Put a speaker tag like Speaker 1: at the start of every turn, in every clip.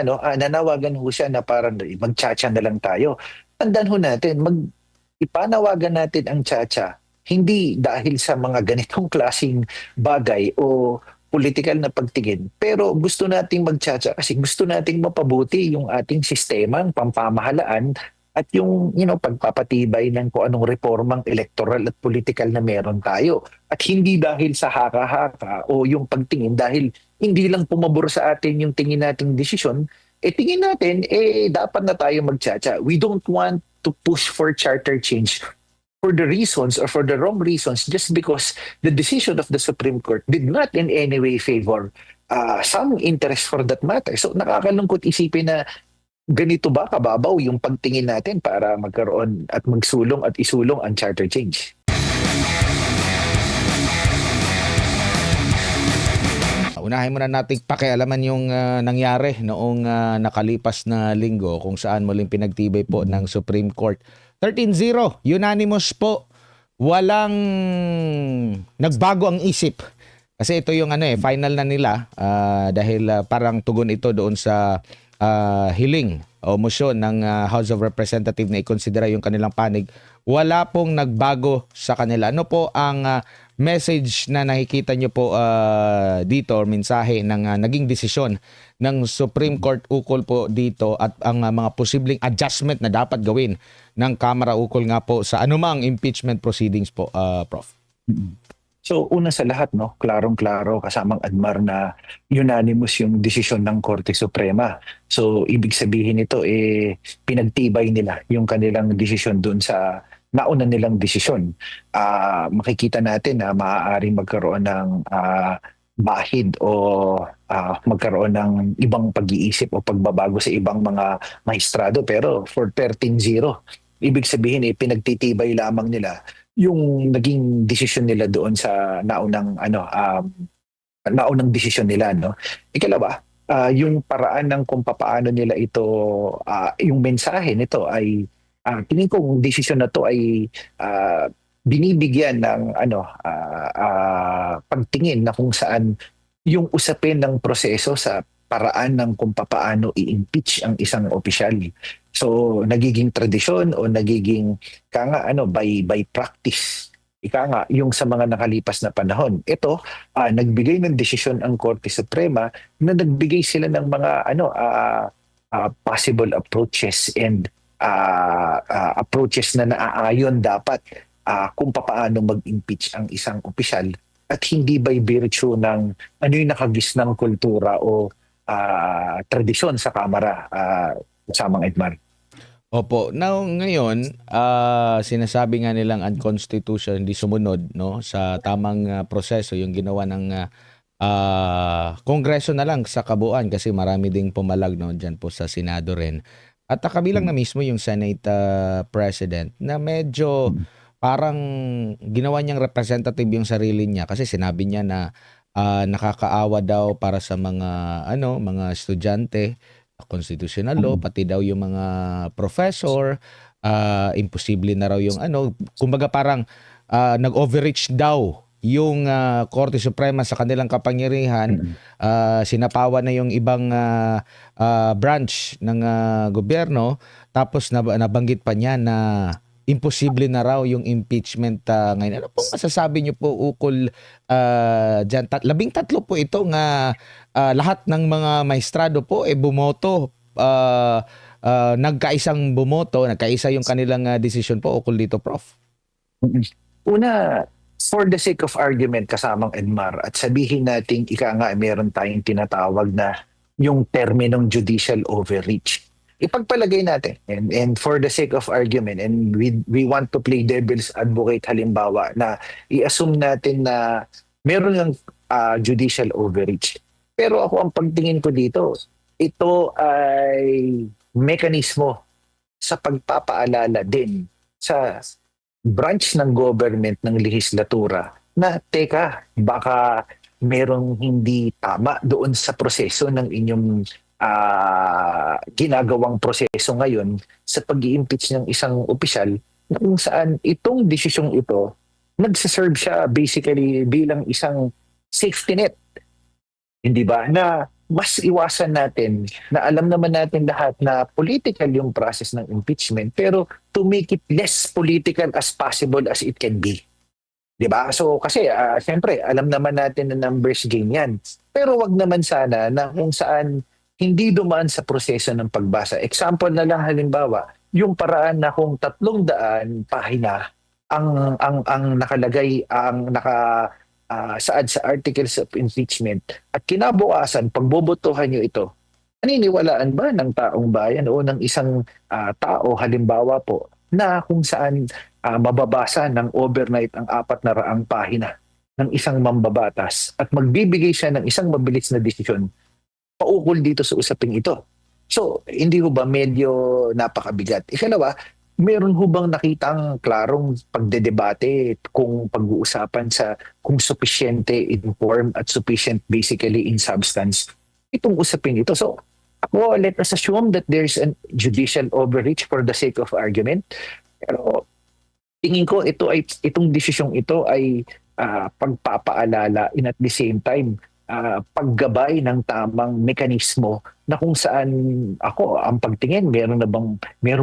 Speaker 1: nanawagan ho siya na parang mag-tsa na lang tayo. Tandaan ho natin, ipanawagan natin ang tsa hindi dahil sa mga ganitong klasing bagay o political na pagtingin. Pero gusto nating mag kasi gusto nating mapabuti yung ating sistemang pampamahalaan at yung pagpapatibay ng kung anong reformang electoral at political na meron tayo. At hindi dahil sa haka-haka o yung pagtingin dahil hindi lang pumabor sa atin yung tingin nating desisyon, tingin natin, dapat na tayo magtsatsa. We don't want to push for charter change for the reasons or for the wrong reasons just because the decision of the Supreme Court did not in any way favor some interest for that matter. So nakakalungkot isipin na ganito ba kababaw yung pagtingin natin para magkaroon at magsulong at isulong ang charter change.
Speaker 2: Unahin muna nating pakialaman yung nangyari noong nakalipas na linggo kung saan muling pinagtibay po ng Supreme Court. 13-0, unanimous po. Walang nagbago ang isip. Kasi ito yung final na nila dahil parang tugon ito doon sa hiling o motion ng House of Representatives na ikonsidera yung kanilang panig. Wala pong nagbago sa kanila. Ano po ang message na nakikita nyo po dito or mensahe ng naging desisyon ng Supreme Court ukol po dito at ang mga posibleng adjustment na dapat gawin ng Kamara ukol nga po sa anumang impeachment proceedings po, Prof?
Speaker 1: So una sa lahat, no, klarong-klaro kasamang Admar na unanimous yung desisyon ng Korte Suprema. So ibig sabihin nito pinagtibay nila yung kanilang desisyon doon sa nauna nilang desisyon. Makikita natin na maaaring magkaroon ng bahid o magkaroon ng ibang pag-iisip o pagbabago sa ibang mga maestrado, pero for 13-0, ibig sabihin pinagtitibay lamang nila yung naging desisyon nila doon sa naunang desisyon nila, no. Ikalawa, yung paraan ng kung papaano nila ito, yung mensahe nito ay tingin ko yung desisyon na to ay binibigyan ng pagtingin na kung saan yung usapin ng proseso sa paraan ng kung papaano i-impeach ang isang opisyal. So nagiging tradisyon o nagiging by practice yung sa mga nakalipas na panahon. Ito nagbigay ng desisyon ang Korte Suprema na nagbigay sila ng mga possible approaches and approaches na naaayon dapat kung papaano mag-impeach ang isang opisyal at hindi by virtue ng yung nakagisnang kultura o tradisyon sa Kamara, kasamang Edmar.
Speaker 2: Opo. Now, ngayon, sinasabi nga nilang unconstitutional, hindi sumunod no, sa tamang proseso yung ginawa ng Kongreso na lang sa kabuuan kasi marami ding pumalag no, dyan po sa Senado rin. At kabilang na mismo yung Senate President na medyo parang ginawa niyang representative yung sarili niya kasi sinabi niya na nakakaawa daw para sa mga estudyante, constitutional law, pati daw yung mga professor, imposible na raw yung kumbaga parang nag-overreach daw yung Korte Suprema sa kanilang kapangyarihan, sinapawan na yung ibang branch ng gobyerno, tapos nabanggit pa niya na imposible na raw yung impeachment ngayon. Ano po masasabi niyo po ukol dyan? 13 po ito nga lahat ng mga maestrado po bumoto, nagkaisa yung kanilang desisyon po ukol dito, Prof.
Speaker 1: Una, for the sake of argument, kasamang Edmar, at sabihin natin meron tayong tinatawag na yung terminong judicial overreach. Ipagpalagay natin and for the sake of argument and we want to play devil's advocate, halimbawa na i-assume natin na meron ng judicial overreach. Pero ako ang pagtingin ko dito, ito ay mekanismo sa pagpapaalala din sa branch ng government ng lehislatura na teka, baka merong hindi tama doon sa proseso ng inyong ginagawang proseso ngayon sa pag-i-impeach ng isang opisyal, na kung saan itong desisyong ito nagsaserve siya basically bilang isang safety net, hindi ba, na mas iwasan natin na alam naman natin lahat na political yung process ng impeachment, pero to make it less political as possible as it can be. 'Di ba? So kasi siyempre alam naman natin na numbers game 'yan. Pero wag naman sana na kung saan hindi dumaan sa proseso ng pagbasa. Example na lang halimbawa, yung paraan na kung 300 pahina ang nakalagay ang saad sa articles of impeachment at kinabukasan pagbobotohan niyo ito. Paniniwalaan ba ng taong bayan o ng isang tao halimbawa po na kung saan mababasa ng overnight ang 400 pahina ng isang mambabatas at magbibigay siya ng isang mabilis na desisyon paukol dito sa usaping ito. So, hindi ho ba medyo napakabigat? Ikalawa, meron ho bang nakitang klarong pagdedebate kung pag-uusapan sa kung sufficiente informed at sufficient basically in substance itong usapin ito? So, ako, let us assume that there's a judicial overreach for the sake of argument. Pero tingin ko itong desisyong ito ay pagpapaalala in at the same time paggabay ng tamang mekanismo na kung saan ako ang pagtingin meron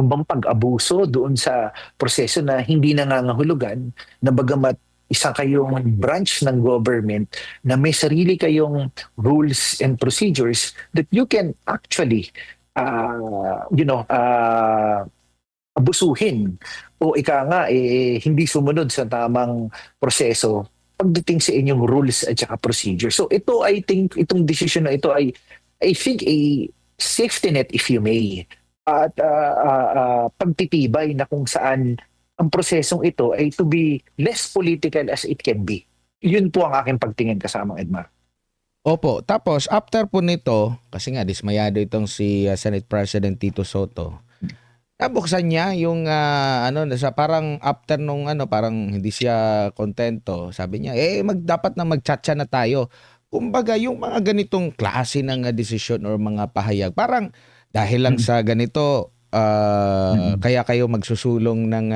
Speaker 1: bang pag-abuso doon sa proseso na hindi nangangahulugan na bagamat isa kayong branch ng government na may sarili kayong rules and procedures that you can actually abusuhin o ika nga hindi sumunod sa tamang proseso pagdating sa inyong rules at saka procedure. So ito I think itong decision na ito ay I think a safety net if you may at pagtitibay na kung saan ang prosesong ito ay to be less political as it can be. Yun po ang aking pagtingin kasamang Edmar.
Speaker 2: Opo, tapos after po nito, kasi nga dismayado itong si Senate President Tito Soto. Nabuksan niya yung sa parang after nung parang hindi siya kontento. Sabi niya, dapat na magchatcha na tayo. Kumbaga yung mga ganitong klase ng desisyon or mga pahayag, parang dahil lang sa ganito kaya kayo magsusulong ng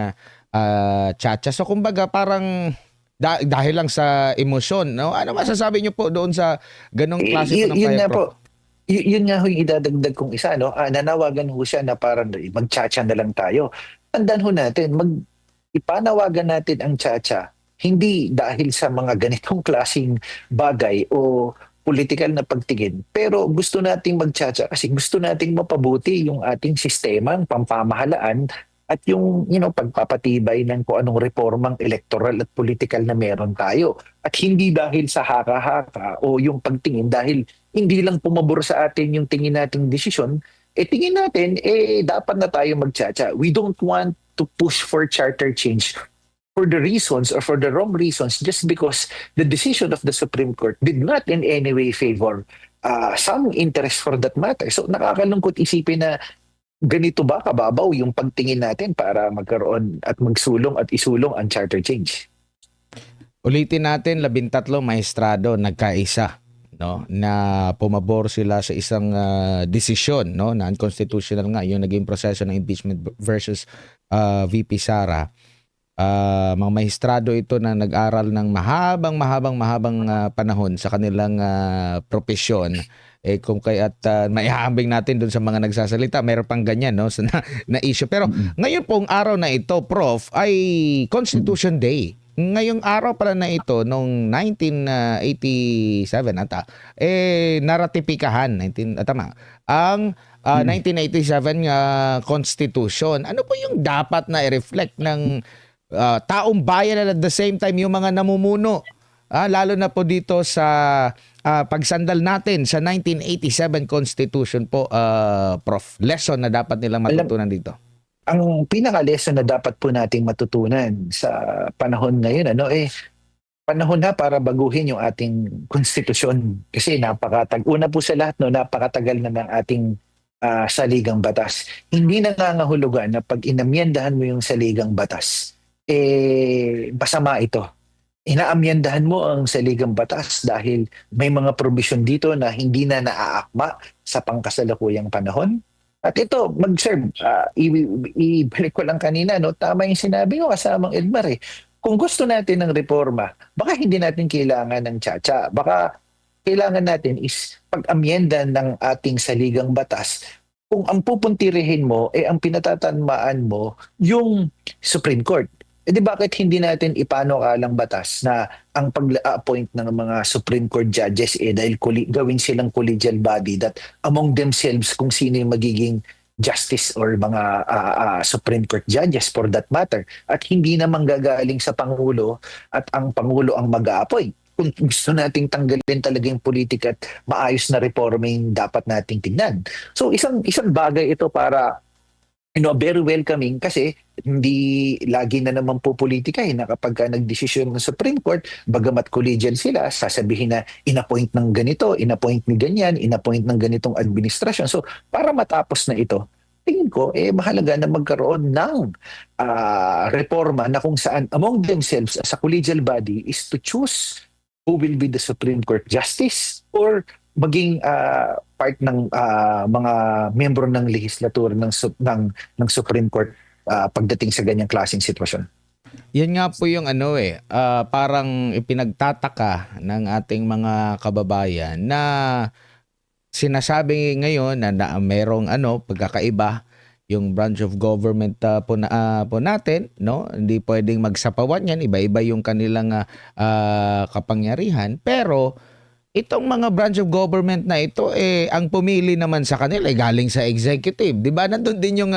Speaker 2: tchatcha. So kumbaga parang dahil lang sa emosyon, no? Ano masasabi niyo po doon sa ganong klase po ng
Speaker 1: Yun
Speaker 2: pahayag,
Speaker 1: nga po.
Speaker 2: Prof?
Speaker 1: Yun nga ho yung idadagdag kong isa, no? Nanawagan ho siya na parang mag-tchatcha na lang tayo. Tandaan ho natin, ipanawagan natin ang tchatcha hindi dahil sa mga ganitong klasing bagay o political na pagtingin. Pero gusto nating mag-tchatcha kasi gusto nating mapabuti yung ating sistema, ang pampamahalaan at yung pagpapatibay ng kung anong reformang electoral at political na meron tayo. At hindi dahil sa haka-haka o yung pagtingin dahil hindi lang pumabor sa atin yung tingin nating desisyon, tingin natin, dapat na tayo magtsatsa. We don't want to push for charter change for the reasons or for the wrong reasons just because the decision of the Supreme Court did not in any way favor some interest for that matter. So nakakalungkot isipin na ganito ba kababaw yung pagtingin natin para magkaroon at magsulong at isulong ang charter change.
Speaker 2: Ulitin natin, 13 maestrado nagkaisa, no, na pumabor sila sa isang desisyon, no, na unconstitutional nga yung naging proseso ng impeachment versus VP Sara. Mga maestrado ito na nag-aral ng mahabang panahon sa kanilang propesyon. Kung kaya't maihahambing natin doon sa mga nagsasalita, mayroon pang ganyan, no, na issue. Pero ngayon pong araw na ito, Prof, ay Constitution Day. Ngayong araw pala na ito, noong 1987 naratipikahan, ang 1987 Constitution. Ano po yung dapat na i-reflect ng taong bayan at at the same time yung mga namumuno? Lalo na po dito sa pagsandal natin sa 1987 Constitution po, Prof. Lesson na dapat nilang matutunan dito.
Speaker 1: Ang pinaka-lesson na dapat po nating matutunan sa panahon ngayon, panahon na para baguhin yung ating konstitusyon. Kasi una po sa lahat, napakatagal na ng ating saligang batas. Hindi nangangahulugan na pag inamyendahan mo yung saligang batas, masama ito. Inaamyendahan mo ang saligang batas dahil may mga provision dito na hindi na naaakma sa pangkasalukuyang panahon. At ito, mag-serve. Ibalik ko lang kanina, tama yung sinabi ko kasamang Edmar. Kung gusto natin ng reforma, baka hindi natin kailangan ng tchatcha. Baka kailangan natin is pag-amyenda ng ating saligang batas. Kung ang pupuntirihin mo, ang pinatatanmaan mo, yung Supreme Court. Di bakit hindi natin ipanukalang batas na ang pag-appoint ng mga Supreme Court judges dahil gawin silang collegial body that among themselves kung sino yung magiging justice or mga Supreme Court judges for that matter at hindi naman gagaling sa Pangulo at ang Pangulo ang mag-a-appoint. Kung gusto nating tanggalin talaga yung politika at maayos na reforma yung dapat nating tignan. So isang bagay ito para very welcoming kasi hindi lagi na naman po politika na kapag nagdesisyon ng Supreme Court, bagamat collegial sila, sasabihin na inappoint ng ganito, inappoint ni ganyan, inappoint ng ganitong administrasyon. So para matapos na ito, tingin ko mahalaga na magkaroon ng reforma na kung saan among themselves as a collegial body is to choose who will be the Supreme Court Justice or maging part ng mga membro ng legislatura ng Supreme Court pagdating sa ganyang klaseng sitwasyon.
Speaker 2: Yan nga po yung parang ipinagtataka ng ating mga kababayan na sinasabi ngayon na merong pagkakaiba yung branch of government po natin, no? Hindi pwedeng magsapawan yan, iba-iba yung kanilang kapangyarihan, pero itong mga branch of government na ito ang pumili naman sa kanila galing sa executive. 'Di ba? Nandun din yung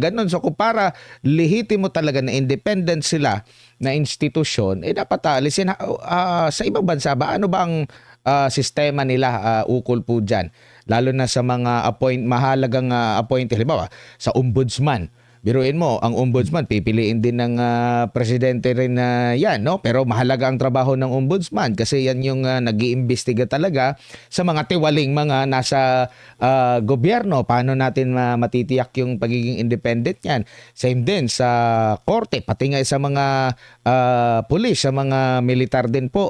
Speaker 2: ganun. So kung para lehitimo talaga na independent sila na institusyon, dapat alisin sa ibang bansa ba ano ba ang sistema nila ukol po diyan? Lalo na sa mga mahalagang appointee, halimbawa sa ombudsman. Biruin mo, ang ombudsman, pipiliin din ng presidente rin na yan, no? Pero mahalaga ang trabaho ng ombudsman kasi yan yung nag-iimbestiga talaga sa mga tiwaling mga nasa gobyerno. Paano natin matitiyak yung pagiging independent yan? Same din sa korte, pati nga sa mga pulis, sa mga militar din po,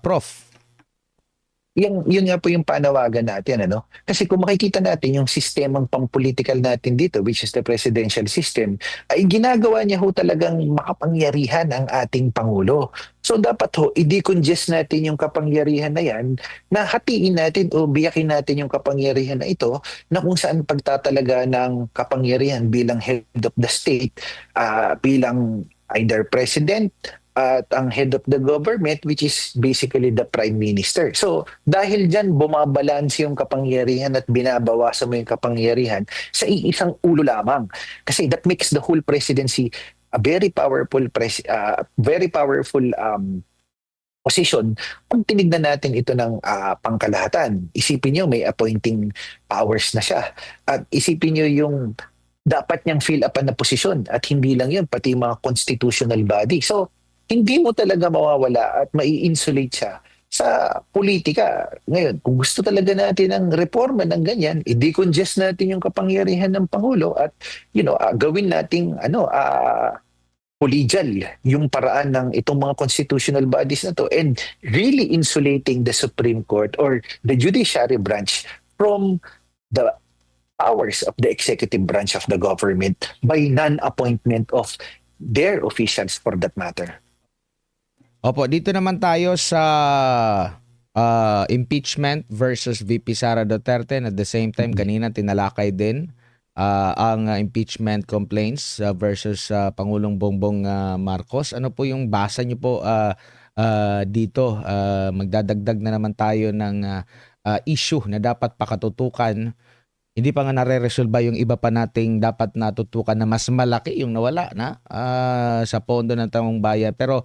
Speaker 2: Prof.
Speaker 1: Yun nga po yung panawagan natin, ano? Kasi kung makikita natin yung sistemang pampolitical natin dito, which is the presidential system, ay ginagawa niya ho talagang makapangyarihan ang ating Pangulo. So dapat ho, i-decongest natin yung kapangyarihan na yan, na hatiin natin o biyakin natin yung kapangyarihan na ito, na kung saan pagtatalaga ng kapangyarihan bilang head of the state, bilang either president, at ang head of the government which is basically the prime minister. So dahil dyan bumabalance yung kapangyarihan at binabawasan mo yung kapangyarihan sa iisang ulo lamang. Kasi that makes the whole presidency a very powerful position kung tinignan natin ito ng pangkalahatan. Isipin nyo may appointing powers na siya. At isipin nyo yung dapat niyang fill up na posisyon at hindi lang yun, pati mga constitutional body. So hindi mo talaga mawawala at mai-insulate siya sa politika. Ngayon, kung gusto talaga natin ng reforma ng ganyan, i-decongest natin yung kapangyarihan ng Pangulo at gawin nating collegial yung paraan ng itong mga constitutional bodies na to and really insulating the Supreme Court or the judiciary branch from the powers of the executive branch of the government by non-appointment of their officials for that matter.
Speaker 2: Opo, dito naman tayo sa impeachment versus VP Sara Duterte. And at the same time, kanina tinalakay din ang impeachment complaints versus Pangulong Bongbong Marcos. Ano po yung basa niyo po dito? Magdadagdag na naman tayo ng issue na dapat pakatutukan. Hindi pa nga nare-resolba yung iba pa nating dapat natutukan na mas malaki yung nawala na sa pondo ng taong bayan. Pero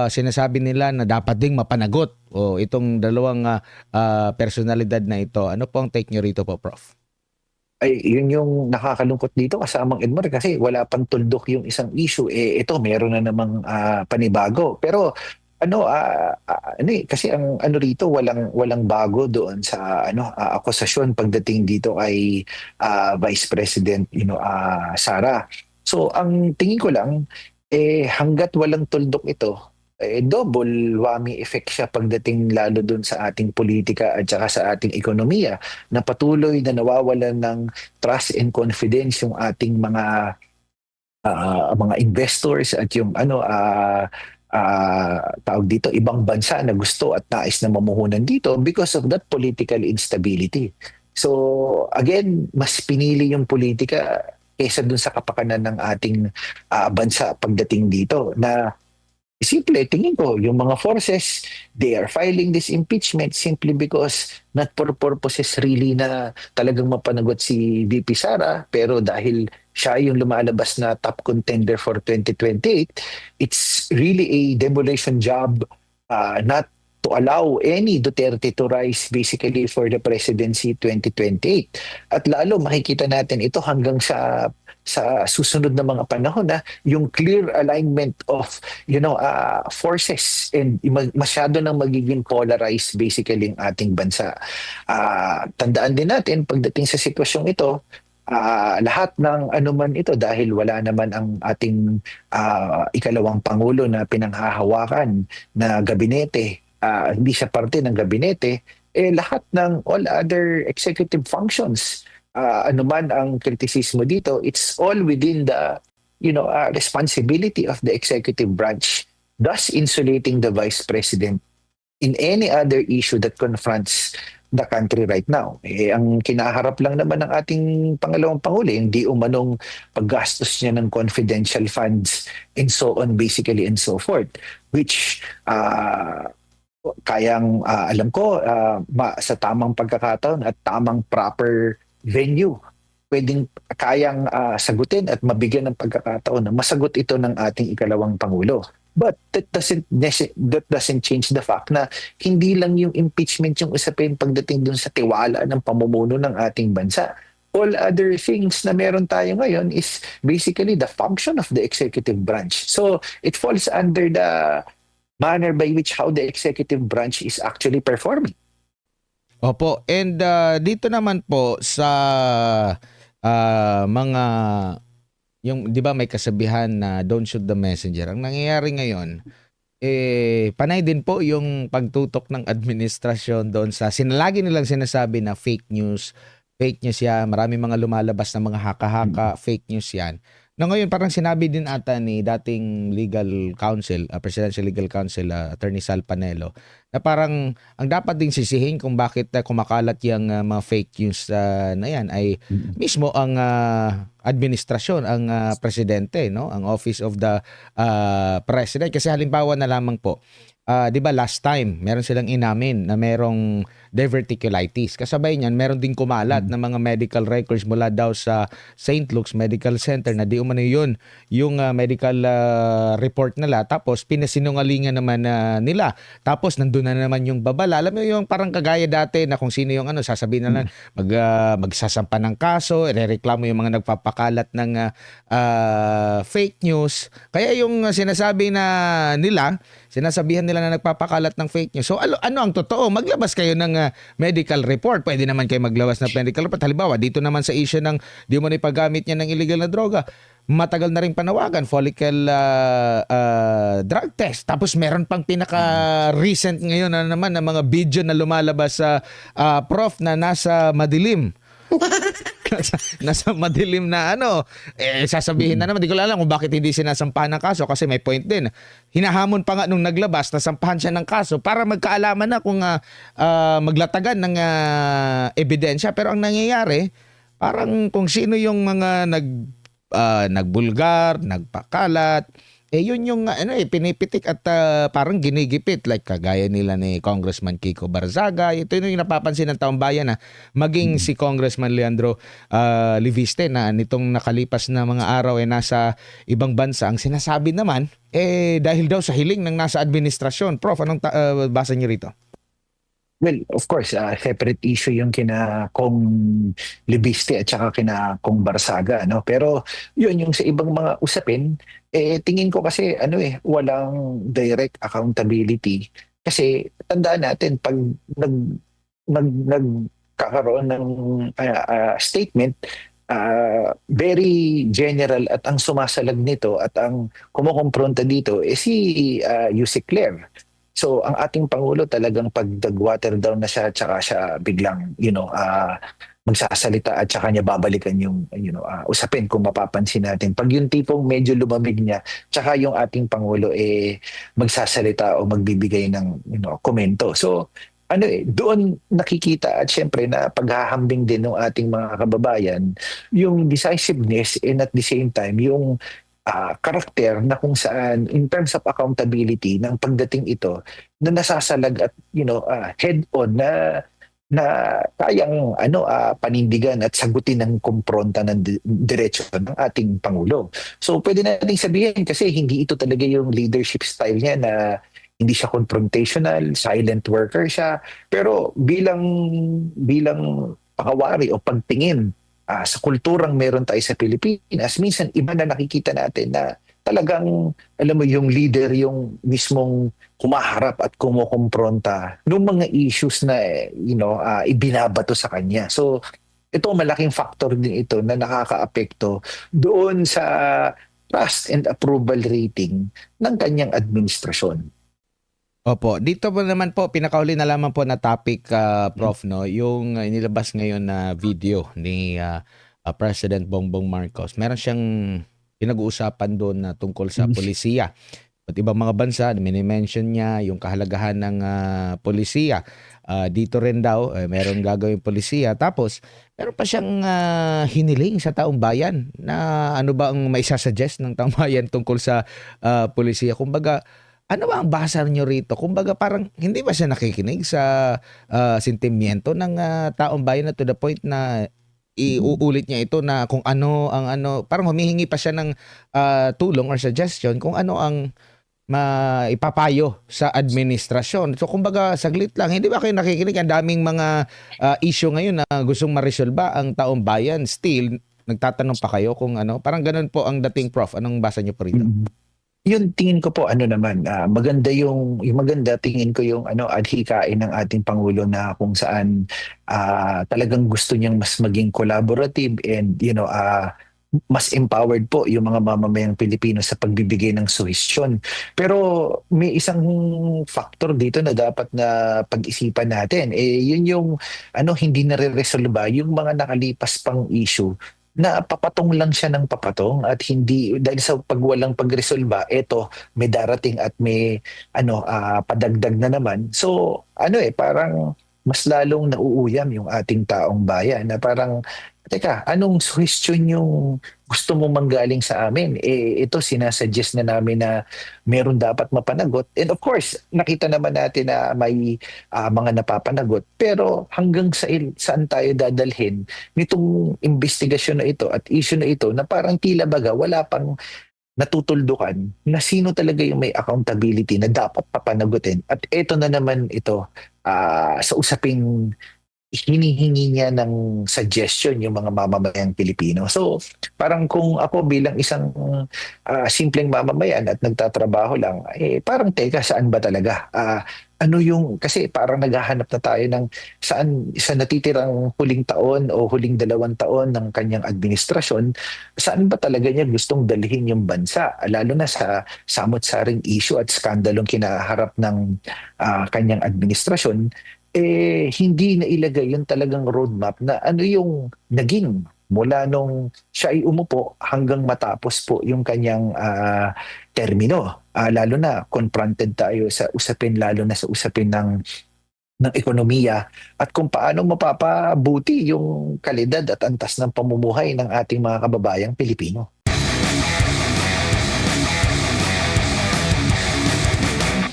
Speaker 2: sinasabi nila na dapat ding mapanagot itong dalawang personalidad na ito. Ano po ang take nyo rito po, Prof?
Speaker 1: Ay, yun yung nakakalungkot dito kasamang Edmar kasi wala pang tuldok yung isang issue. Ito, meron na namang panibago. Pero kasi ang rito walang bago doon sa akusasyon pagdating dito ay Vice President Sara. So ang tingin ko lang hangga't walang tuldok ito double whammy effect siya pagdating lalo doon sa ating politika at saka sa ating ekonomiya na patuloy na nawawalan ng trust and confidence yung ating mga investors at yung tawag dito, ibang bansa na gusto at nais na mamuhunan dito because of that political instability. So again, mas pinili yung politika kaysa dun sa kapakanan ng ating bansa pagdating dito na simple, tingin ko, yung mga forces, they are filing this impeachment simply because not for purposes really na talagang mapanagot si VP Sara, pero dahil siya yung lumalabas na top contender for 2028, it's really a demolition job not to allow any Duterte to rise basically for the presidency 2028. At lalo makikita natin ito hanggang sa susunod na mga panahon na yung clear alignment of forces and masyado nang magiging polarized basically ang ating bansa. Tandaan din natin pagdating sa sitwasyong ito, lahat ng anuman ito dahil wala naman ang ating ikalawang pangulo na pinanghahawakan na gabinete, hindi siya parte ng gabinete, lahat ng all other executive functions, anuman ang kritisismo dito, it's all within the responsibility of the executive branch, thus insulating the vice president in any other issue that confronts the country right now. Ang kinaharap lang naman ng ating pangalawang pangulo, hindi umanong paggastos niya ng confidential funds and so on basically and so forth, which kayang alam ko sa tamang pagkakataon at tamang proper venue pwedeng kayang sagutin at mabigyan ng pagkakataon na masagot ito ng ating ikalawang pangulo. But that doesn't change the fact na hindi lang yung impeachment yung usapin pagdating dun sa tiwala ng pamumuno ng ating bansa. All other things na meron tayo ngayon is basically the function of the executive branch. So it falls under the manner by which how the executive branch is actually performing.
Speaker 2: Opo, and dito naman po sa mga yung 'di ba may kasabihan na don't shoot the messenger. Ang nangyayari ngayon panay din po yung pagtutok ng administrasyon doon sa lagi nilang sinasabi na fake news. Fake news 'yan. Marami mga lumalabas na mga haka-haka, fake news 'yan. Na ngayon parang sinabi din ata ni dating legal counsel, Presidential Legal Counsel, Attorney Sal Panelo, na parang ang dapat ding sisihin kung bakit kumakalat yung mga fake news na yan ay mismo ang administrasyon, ang presidente, no, ang Office of the President. Kasi halimbawa na lamang po, 'di ba last time meron silang inamin na merong diverticulitis. Kasabay niyan meron ding kumalat na mga medical records mula daw sa St. Luke's Medical Center na di umano yun yung medical report nila, tapos pinasinungalingan naman nila. Tapos nandun na naman yung babala. Alam mo yung parang kagaya dati na kung sino yung sasabihin na lang magsasampa ng kaso, irereklamo yung mga nagpapakalat ng fake news. Kaya yung sinasabi na nila, sinasabihan nila na nagpapakalat ng fake news. So ano ang totoo? Maglabas kayo ng medical report. Pwede naman kayo maglabas ng medical report. Halimbawa, dito naman sa issue ng di mo na paggamit niya ng illegal na droga, matagal na rin panawagan, follicle drug test. Tapos meron pang pinaka-recent ngayon na naman ng mga video na lumalabas sa prof na nasa madilim. nasa madilim na sasabihin na naman, di ko alam kung bakit hindi sinasampahan ng kaso kasi may point din. Hinahamon pa nga nung naglabas na sampahan siya ng kaso para magkaalaman na kung maglatagan ng ebidensya. Pero ang nangyayari, parang kung sino yung mga nagbulgar, nagpakalat, yun yung pinipitik at parang ginigipit, like kagaya nila ni Congressman Kiko Barzaga. Ito yung napapansin ng taong bayan na maging si Congressman Leandro Liviste na nitong nakalipas na mga araw nasa ibang bansa. Ang sinasabi naman dahil daw sa hiling ng nasa administrasyon. Prof, anong basa niyo rito?
Speaker 1: Well, of course, separate issue yung kina Kong Libiste at saka kina Kong Barsaga, no? Pero yun yung sa ibang mga usapin, tingin ko kasi walang direct accountability. Kasi tandaan natin pag nagkakaroon ng statement, very general at ang sumasalag nito at ang kumukompronta dito si Yusek Claire. So ang ating pangulo talagang pag nag-water down na siya tsaka siya biglang magsasalita at saka niya babalikan yung usapin kung mapapansin natin. Pag yung tipong medyo lumamig niya, tsaka yung ating pangulo magsasalita o magbibigay ng komento. So doon nakikita at syempre na paghahambing din ng ating mga kababayan yung decisiveness and at the same time yung karakter na kung saan in terms of accountability ng pagdating ito na nasasalag at head on na kayang panindigan at sagutin ng kumpronta ng diretso ng ating Pangulo. So pwede nating sabihin kasi hindi ito talaga yung leadership style niya na hindi siya confrontational, silent worker siya. Pero bilang pakawari o pagtingin sa kulturang meron tayo sa Pilipinas, minsan iba na nakikita natin na talagang, alam mo, yung leader yung mismong kumaharap at kumukompronta ng mga issues na ibinabato sa kanya. So ito malaking factor din ito na nakakaapekto doon sa trust and approval rating ng kanyang administrasyon.
Speaker 2: Opo, dito po naman po pinakahuli na lamang po na topic, Prof, no, yung inilabas ngayon na video ni President Bongbong Marcos. Meron siyang pinag-uusapan doon na tungkol sa polisiya. At ibang mga bansa, mini-mention niya yung kahalagahan ng polisiya. Dito rin daw, meron gagawing polisiya. Tapos, meron pa siyang hiniling sa taong bayan na ano ba ang maisasuggest ng taong bayan tungkol sa polisiya. Kumbaga, ano ba ang basa niyo rito? Kumbaga parang hindi ba siya nakikinig sa sentimiento ng taong bayan na to the point na iuulit niya ito na kung ano ang parang humihingi pa siya ng tulong or suggestion kung ano ang maipapayo sa administrasyon. So kumbaga saglit lang, hindi ba kayo nakikinig? Ang daming mga issue ngayon na gustong maresolba ang taong bayan. Still, nagtatanong pa kayo kung ano. Parang ganun po ang dating, Prof. Anong basa niyo po rito?
Speaker 1: Yun tingin ko po naman maganda yung maganda tingin ko yung adhikain ng ating pangulo na kung saan talagang gusto niyang mas maging collaborative and mas empowered po yung mga mamamayang Pilipino sa pagbibigay ng suhestyon. Pero may isang factor dito na dapat na pag-isipan natin. Yun yung hindi nare-resolba yung mga nakalipas pang issue na papatong lang siya ng papatong at hindi dahil sa pagwalang pagresolba eto may darating at may padagdag na naman. So parang mas lalong nauuyam yung ating taong bayan na parang teka, anong suggestion yung gusto mo manggaling sa amin? Ito sinasuggest na namin na meron dapat mapanagot. And of course, nakita naman natin na may mga napapanagot. Pero hanggang saan tayo dadalhin nitong investigasyon na ito at issue na ito na parang tila baga wala pang natutuldukan na sino talaga yung may accountability na dapat papanagutin. At ito na naman ito sa usaping hinihingi niya ng suggestion yung mga mamamayang Pilipino. So, parang kung ako bilang isang simpleng mamamayan at nagtatrabaho lang, parang teka, saan ba talaga? Kasi parang naghahanap na tayo ng saan sa natitirang huling taon o huling 2 taon ng kanyang administrasyon, saan ba talaga niya gustong dalhin yung bansa? Lalo na sa samot-saring issue at skandalong kinaharap ng kanyang administrasyon, hindi na ilagay yung talagang roadmap na ano yung naging mula nung siya ay umupo hanggang matapos po yung kanyang termino. Lalo na confronted tayo sa usapin, lalo na sa usapin ng ekonomiya at kung paano mapapabuti yung kalidad at antas ng pamumuhay ng ating mga kababayang Pilipino.